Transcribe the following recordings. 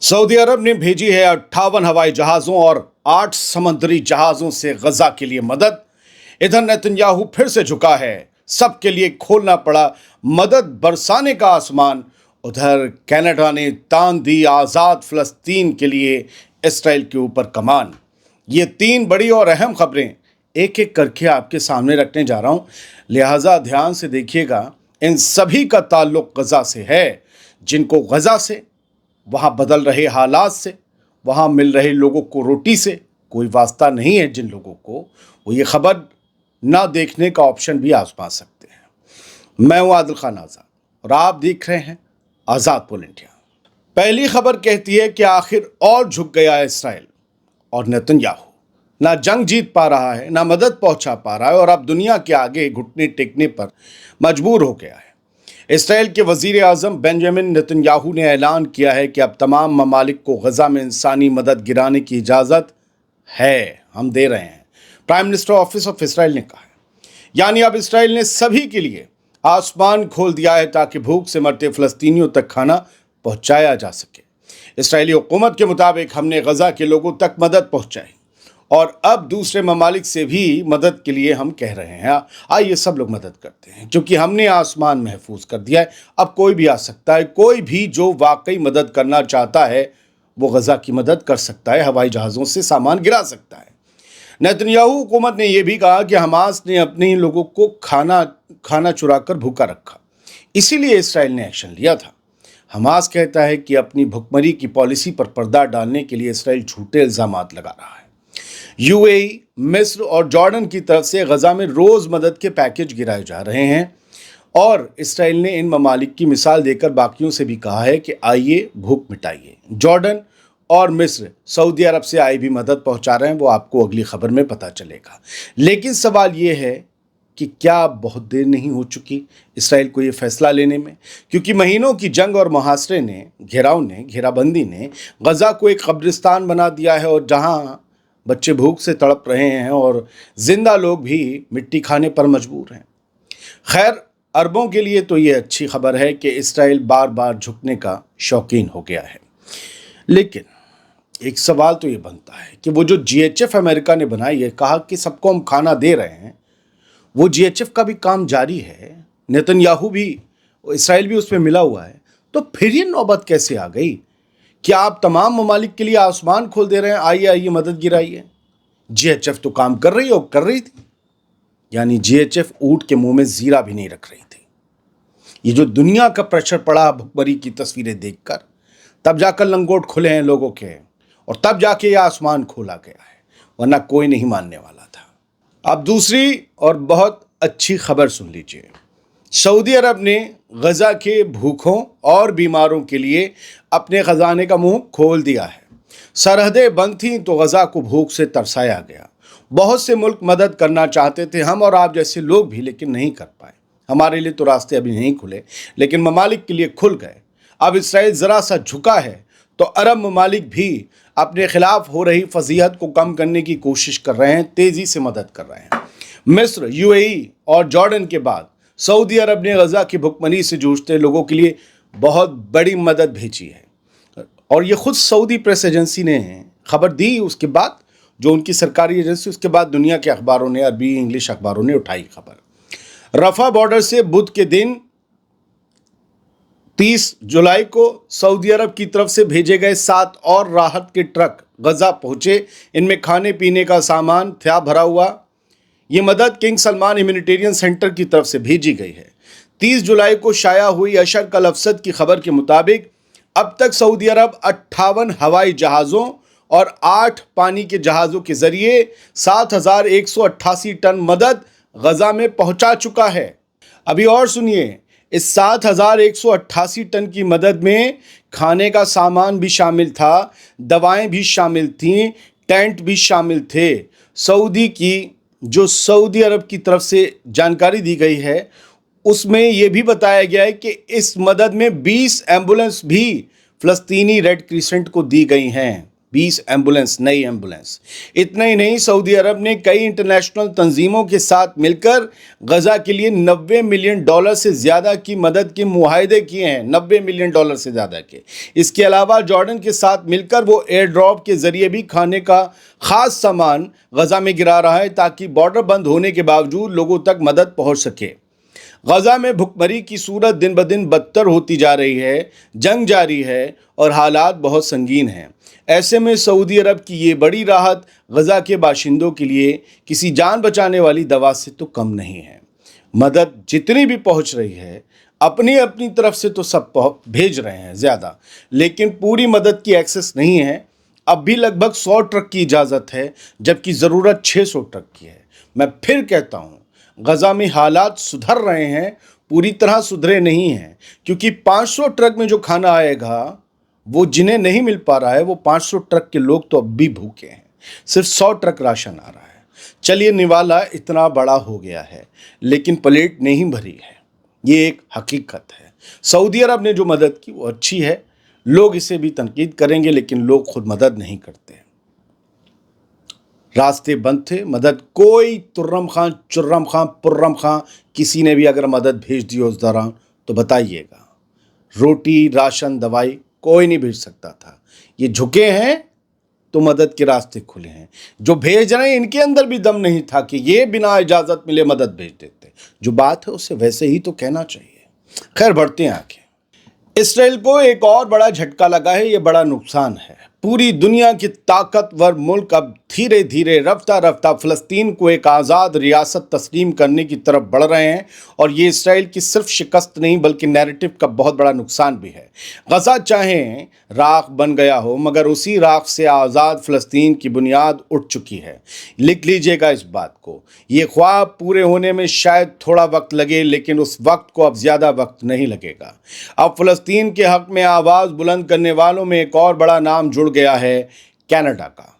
Saudi अरब ने भेजी है 58 हवाई जहाज़ों और 8 समुद्री जहाज़ों से गजा के लिए मदद। इधर नेतन्याहू फिर से झुका है, सबके लिए खोलना पड़ा मदद बरसाने का आसमान। उधर कनाडा ने तान दी आज़ाद फ़लस्तीन के लिए इसराइल के ऊपर कमान। ये 3 बड़ी और अहम खबरें एक एक करके आपके सामने रखने जा रहा हूं, लिहाजा ध्यान से देखिएगा। इन सभी का ताल्लुक गजा से है। जिनको गजा से, वहाँ बदल रहे हालात से, वहाँ मिल रहे लोगों को रोटी से कोई वास्ता नहीं है, जिन लोगों को वो ये खबर ना देखने का ऑप्शन भी आजमा सकते हैं। मैं हूँ आदिल खान आज़ाद और आप देख रहे हैं आज़ाद पोल इंडिया। पहली खबर कहती है कि आखिर और झुक गया इसराइल और नेतन्याहू ना जंग जीत पा रहा है, ना मदद पहुंचा पा रहा है और अब दुनिया के आगे घुटने टेकने पर मजबूर हो गया है। इसराइल के वज़ीर आज़म बेंजामिन नेतन्याहू ने ऐलान किया है कि अब तमाम ममालिक को गजा में इंसानी मदद गिराने की इजाज़त है, हम दे रहे हैं। Prime minister office of Israel ने कहा है, यानी अब इसराइल ने सभी के लिए आसमान खोल दिया है ताकि भूख से मरते फ़लस्तीनियों तक खाना पहुंचाया जा सके। इसराइली हुकूमत के मुताबिक हमने गजा के लोगों तक मदद पहुंचाई और अब दूसरे ममालिक से भी मदद के लिए हम कह रहे हैं, आइए सब लोग मदद करते हैं, क्योंकि हमने आसमान महफूज कर दिया है। अब कोई भी आ सकता है, कोई भी जो वाकई मदद करना चाहता है वो गजा की मदद कर सकता है, हवाई जहाज़ों से सामान गिरा सकता है। नेतन्याहू हुकूमत ने यह भी कहा कि हमास ने अपने ही लोगों को खाना चुरा कर भूखा रखा, इसीलिए इसराइल ने एक्शन लिया था। हमास कहता है कि अपनी भुखमरी की पॉलिसी पर पर्दा डालने के लिए इसराइल झूठे इल्ज़ामात लगा रहा है। यूएई, मिस्र और जॉर्डन की तरफ से गजा में रोज़ मदद के पैकेज गिराए जा रहे हैं और इसराइल ने इन ममालिक की मिसाल देकर बाकियों से भी कहा है कि आइए भूख मिटाइए। जॉर्डन और मिस्र सऊदी अरब से आई भी मदद पहुंचा रहे हैं, वो आपको अगली खबर में पता चलेगा। लेकिन सवाल ये है कि क्या बहुत देर नहीं हो चुकी इसराइल को ये फैसला लेने में, क्योंकि महीनों की जंग और मुहासरे ने, घेराबंदी ने गजा को एक कब्रिस्तान बना दिया है और जहां बच्चे भूख से तड़प रहे हैं और जिंदा लोग भी मिट्टी खाने पर मजबूर हैं। खैर, अरबों के लिए तो ये अच्छी खबर है कि इसराइल बार बार झुकने का शौकीन हो गया है। लेकिन एक सवाल तो ये बनता है कि वो जो जीएचएफ अमेरिका ने बनाई है, कहा कि सबको हम खाना दे रहे हैं, वो जीएचएफ का भी काम जारी है, नेतन्याहू भी, इसराइल भी उसमें मिला हुआ है, तो फिर ये नौबत कैसे आ गई कि आप तमाम ममालिक के लिए आसमान खोल दे रहे हैं, आइए आइए मदद गिराइए। जीएचएफ तो काम कर रही है और कर रही थी, यानी जीएचएफ ऊंट के मुंह में जीरा भी नहीं रख रही थी। ये जो दुनिया का प्रेशर पड़ा भुखमरी की तस्वीरें देखकर, तब जाकर लंगोट खुले हैं लोगों के और तब जाके ये आसमान खोला गया है, वरना कोई नहीं मानने वाला था। अब दूसरी और बहुत अच्छी खबर सुन लीजिए। सऊदी अरब ने गजा के भूखों और बीमारों के लिए अपने खजाने का मुंह खोल दिया है। सरहदें बंद थीं तो गजा को भूख से तरसाया गया। बहुत से मुल्क मदद करना चाहते थे, हम और आप जैसे लोग भी, लेकिन नहीं कर पाए। हमारे लिए तो रास्ते अभी नहीं खुले, लेकिन ममालिक के लिए खुल गए। अब इसराइल ज़रा सा झुका है तो अरब ममालिक भी अपने खिलाफ हो रही फजीहत को कम करने की कोशिश कर रहे हैं, तेज़ी से मदद कर रहे हैं। मिस्र, यूएई और जॉर्डन के बाद सऊदी अरब ने गजा की भुखमरी से जूझते लोगों के लिए बहुत बड़ी मदद भेजी है और ये खुद सऊदी प्रेस एजेंसी ने खबर दी। उसके बाद जो उनकी सरकारी एजेंसी, उसके बाद दुनिया के अखबारों ने, अरबी इंग्लिश अखबारों ने उठाई खबर। रफा बॉर्डर से बुध के दिन 30 जुलाई को सऊदी अरब की तरफ से भेजे गए 7 और राहत के ट्रक गजा पहुंचे। इनमें खाने पीने का सामान था भरा हुआ। ये मदद किंग सलमान ह्यूमैनिटेरियन सेंटर की तरफ से भेजी गई है। 30 जुलाई को शाया हुई अशरक अल अफसद की खबर के मुताबिक अब तक सऊदी अरब 58 हवाई जहाज़ों और 8 पानी के जहाज़ों के जरिए 7,188 टन मदद गजा में पहुंचा चुका है। अभी और सुनिए, इस 7,188 टन की मदद में खाने का सामान भी शामिल था, दवाएं भी शामिल थीं, टेंट भी शामिल थे। सऊदी अरब की तरफ से जानकारी दी गई है, उसमें यह भी बताया गया है कि इस मदद में 20 एम्बुलेंस भी फ़लस्तीनी रेड क्रिसेंट को दी गई हैं। 20 एम्बुलेंस, नई एम्बुलेंस। इतना ही नहीं, सऊदी अरब ने कई इंटरनेशनल तंजीमों के साथ मिलकर गजा के लिए $90 मिलियन से ज़्यादा की मदद के मुआहदे किए हैं, $90 मिलियन से ज़्यादा के। इसके अलावा जॉर्डन के साथ मिलकर वो एयर ड्रॉप के ज़रिए भी खाने का ख़ास सामान गजा में गिरा रहा है ताकि बॉर्डर बंद होने के बावजूद लोगों तक मदद पहुँच सके। गजा में भुखमरी की सूरत दिन ब दिन बदतर होती जा रही है, जंग जारी है और हालात बहुत संगीन हैं। ऐसे में सऊदी अरब की ये बड़ी राहत गजा के बाशिंदों के लिए किसी जान बचाने वाली दवा से तो कम नहीं है। मदद जितनी भी पहुंच रही है, अपनी अपनी तरफ से तो सब भेज रहे हैं ज़्यादा, लेकिन पूरी मदद की एक्सेस नहीं है। अब भी लगभग 100 ट्रक की इजाज़त है, जबकि ज़रूरत 600 ट्रक की है। मैं फिर कहता हूँ, गजा में हालात सुधर रहे हैं, पूरी तरह सुधरे नहीं हैं, क्योंकि 500 ट्रक में जो खाना आएगा वो जिन्हें नहीं मिल पा रहा है, वो 500 ट्रक के लोग तो अब भी भूखे हैं। सिर्फ 100 ट्रक राशन आ रहा है। चलिए, निवाला इतना बड़ा हो गया है, लेकिन प्लेट नहीं भरी है, ये एक हकीकत है। सऊदी अरब ने जो मदद की वो अच्छी है, लोग इसे भी तनकीद करेंगे, लेकिन लोग खुद मदद नहीं करते। रास्ते बंद थे, मदद कोई तुर्रम खां, चुर्रम खां, पुर्रम खां किसी ने भी अगर मदद भेज दी उस दौरान तो बताइएगा। रोटी, राशन, दवाई कोई नहीं भेज सकता था। ये झुके हैं तो मदद के रास्ते खुले हैं। जो भेज रहे हैं इनके अंदर भी दम नहीं था कि ये बिना इजाज़त मिले मदद भेज देते। जो बात है उसे वैसे ही तो कहना चाहिए। खैर, बढ़ते हैं आगे। इसराइल को एक और बड़ा झटका लगा है, ये बड़ा नुकसान है। पूरी दुनिया के ताकतवर मुल्क अब धीरे धीरे रफ्ता रफ्ता फ़लस्तीन को एक आज़ाद रियासत तस्लीम करने की तरफ बढ़ रहे हैं, और ये इसराइल की सिर्फ शिकस्त नहीं बल्कि नैरेटिव का बहुत बड़ा नुकसान भी है। गजा चाहे राख बन गया हो, मगर उसी राख से आज़ाद फ़लस्तीन की बुनियाद उठ चुकी है। लिख लीजिएगा इस बात को। ये ख्वाब पूरे होने में शायद थोड़ा वक्त लगे, लेकिन उस वक्त को अब ज़्यादा वक्त नहीं लगेगा। अब फ़लस्तीन के हक़ में आवाज़ बुलंद करने वालों में एक और बड़ा नाम जुड़ गया है, कनाडा का।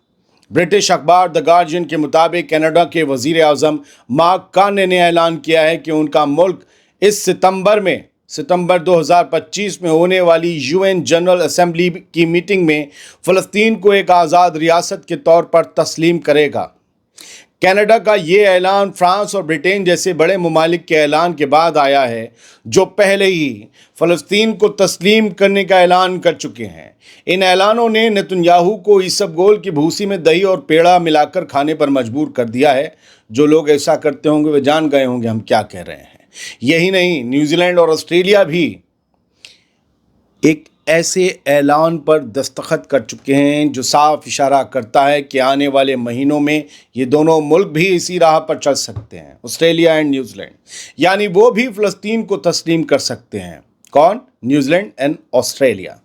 ब्रिटिश अखबार द गार्जियन के मुताबिक कनाडा के वज़ीर आज़म मार्क कार्ने ने ऐलान किया है कि उनका मुल्क इस सितंबर 2025 में होने वाली यूएन जनरल असेंबली की मीटिंग में फ़लस्तीन को एक आज़ाद रियासत के तौर पर तस्लीम करेगा। कनाडा का ये ऐलान फ्रांस और ब्रिटेन जैसे बड़े ममालिक के ऐलान के बाद आया है, जो पहले ही फ़लस्तीन को तस्लीम करने का ऐलान कर चुके हैं। इन ऐलानों ने नेतन्याहू को इसबगोल की भूसी में दही और पेड़ा मिलाकर खाने पर मजबूर कर दिया है। जो लोग ऐसा करते होंगे वे जान गए होंगे हम क्या कह रहे हैं। यही नहीं, न्यूजीलैंड और ऑस्ट्रेलिया भी एक ऐसे ऐलान पर दस्तखत कर चुके हैं जो साफ इशारा करता है कि आने वाले महीनों में ये दोनों मुल्क भी इसी राह पर चल सकते हैं, ऑस्ट्रेलिया एंड न्यूजीलैंड। यानी वो भी फ़लस्तीन को तस्लीम कर सकते हैं। कौन? New Zealand and Australia.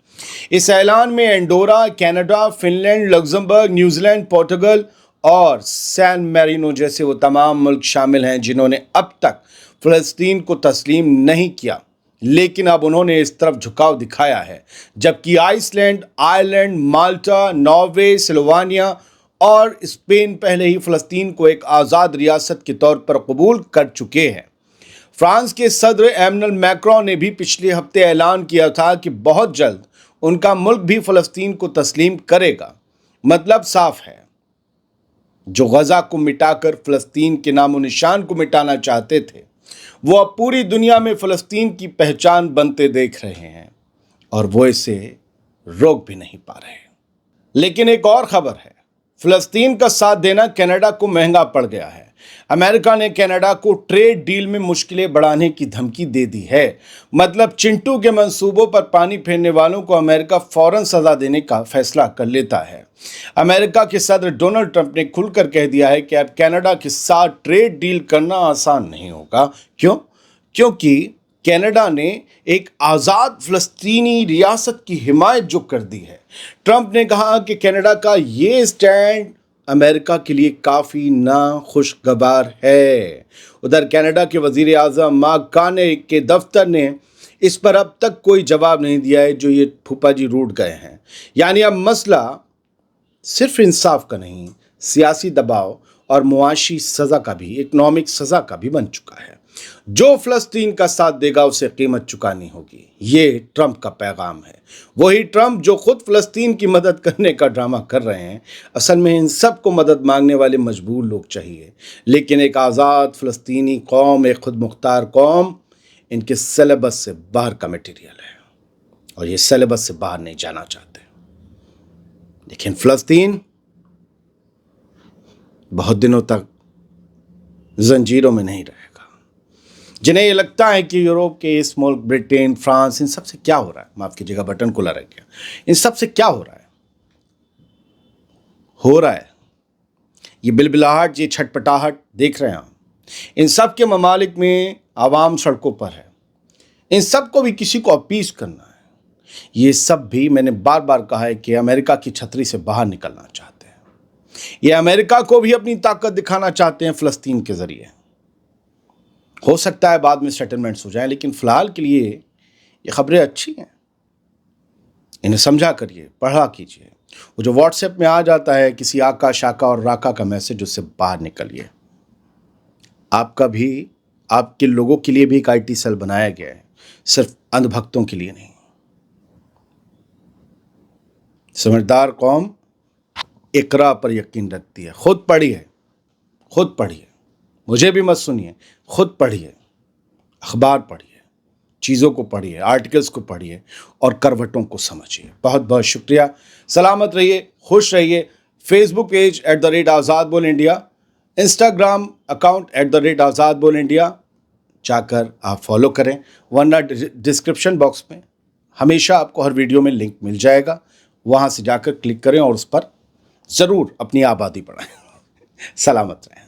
इस ऐलान में Andorra, Canada, Finland, Luxembourg, New Zealand, Portugal और सैन मैरिनो जैसे वो तमाम मुल्क शामिल हैं जिन्होंने अब तक फ़लस्तीन को तस्लीम नहीं किया, लेकिन अब उन्होंने इस तरफ झुकाव दिखाया है। जबकि आइसलैंड, आयरलैंड, माल्टा, नॉर्वे, स्लोवानिया और स्पेन पहले ही फ़लस्तीन को एक आज़ाद रियासत के तौर पर कबूल कर चुके हैं। फ्रांस के सदर एमनुएल मैक्रों ने भी पिछले हफ्ते ऐलान किया था कि बहुत जल्द उनका मुल्क भी फ़लस्तीन को तस्लीम करेगा। मतलब साफ है, जो गजा को मिटाकर फ़लस्तीन के नामो निशान को मिटाना चाहते थे, वो अब पूरी दुनिया में फ़लस्तीन की पहचान बनते देख रहे हैं, और वो इसे रोक भी नहीं पा रहे। लेकिन एक और खबर है, फ़लस्तीन का साथ देना कनाडा को महंगा पड़ गया है। अमेरिका ने कनाडा को ट्रेड डील में मुश्किलें बढ़ाने की धमकी दे दी है। मतलब चिंटू के मंसूबों पर पानी फेरने वालों को अमेरिका फौरन सज़ा देने का फैसला कर लेता है। अमेरिका के सदर डोनाल्ड ट्रंप ने खुलकर कह दिया है कि अब कनाडा के साथ ट्रेड डील करना आसान नहीं होगा। क्यों? क्योंकि कनाडा ने एक आज़ाद फ़लस्तीनी रियासत की हिमायत जो कर दी है। ट्रंप ने कहा कि कनाडा का ये स्टैंड अमेरिका के लिए काफ़ी नाखुशगवार है। उधर कनाडा के वज़ीर आज़म मार्क कार्ने के दफ्तर ने इस पर अब तक कोई जवाब नहीं दिया है, जो ये फूफा जी रूठ गए हैं। यानी अब मसला सिर्फ इंसाफ का नहीं, सियासी दबाव और मुआशी सज़ा का भी, इकनॉमिक सज़ा का भी बन चुका है। जो फ़लस्तीन का साथ देगा उसे कीमत चुकानी होगी। ये ट्रंप का पैगाम है। वही ट्रंप जो खुद फ़लस्तीन की मदद करने का ड्रामा कर रहे हैं। असल में इन सब को मदद मांगने वाले मजबूर लोग चाहिए, लेकिन एक आज़ाद फ़लस्तीनी कौम, एक खुद मुख्तार कौम इनके सिलेबस से बाहर का मटेरियल है और ये सिलेबस से बाहर नहीं जाना चाहते। लेकिन फ़लस्तीन बहुत दिनों तक जंजीरों में नहीं रहेगा। जिन्हें ये लगता है कि यूरोप के इस मुल्क, ब्रिटेन, फ्रांस, इन सब से क्या हो रहा है, माफ़ कीजिएगा बटन खुला रह गया, इन सब से क्या हो रहा है? हो रहा है ये बिलबिलाहट, ये छटपटाहट देख रहे हैं हम। इन सब के ममालिक में आवाम सड़कों पर है। इन सब को भी किसी को अपीस करना है। ये सब भी मैंने बार बार कहा है कि अमेरिका की छतरी से बाहर निकलना चाहते हैं। ये अमेरिका को भी अपनी ताकत दिखाना चाहते हैं फ़लस्तीन के ज़रिए। हो सकता है बाद में सेटलमेंट्स हो जाएं, लेकिन फ़िलहाल के लिए ये खबरें अच्छी हैं। इन्हें समझा करिए, पढ़ा कीजिए। वो जो व्हाट्सएप में आ जाता है किसी आका, शाका और राका का मैसेज, उससे बाहर निकलिए। आपका भी, आपके लोगों के लिए भी एक IT सेल बनाया गया है, सिर्फ अंधभक्तों के लिए नहीं। समझदार कौम इकरा पर यकीन रखती है। खुद पढ़िए, खुद पढ़िए, मुझे भी मत सुनिए, खुद पढ़िए, अखबार पढ़िए, चीज़ों को पढ़िए, आर्टिकल्स को पढ़िए और करवटों को समझिए। बहुत बहुत शुक्रिया। सलामत रहिए, खुश रहिए। फेसबुक पेज @आज़ाद बोल इंडिया, इंस्टाग्राम अकाउंट @आज़ाद बोल इंडिया जाकर आप फॉलो करें, वरना डिस्क्रिप्शन बॉक्स में हमेशा आपको हर वीडियो में लिंक मिल जाएगा। वहाँ से जाकर क्लिक करें और उस पर ज़रूर अपनी आबादी बढ़ाएं। सलामत रहें।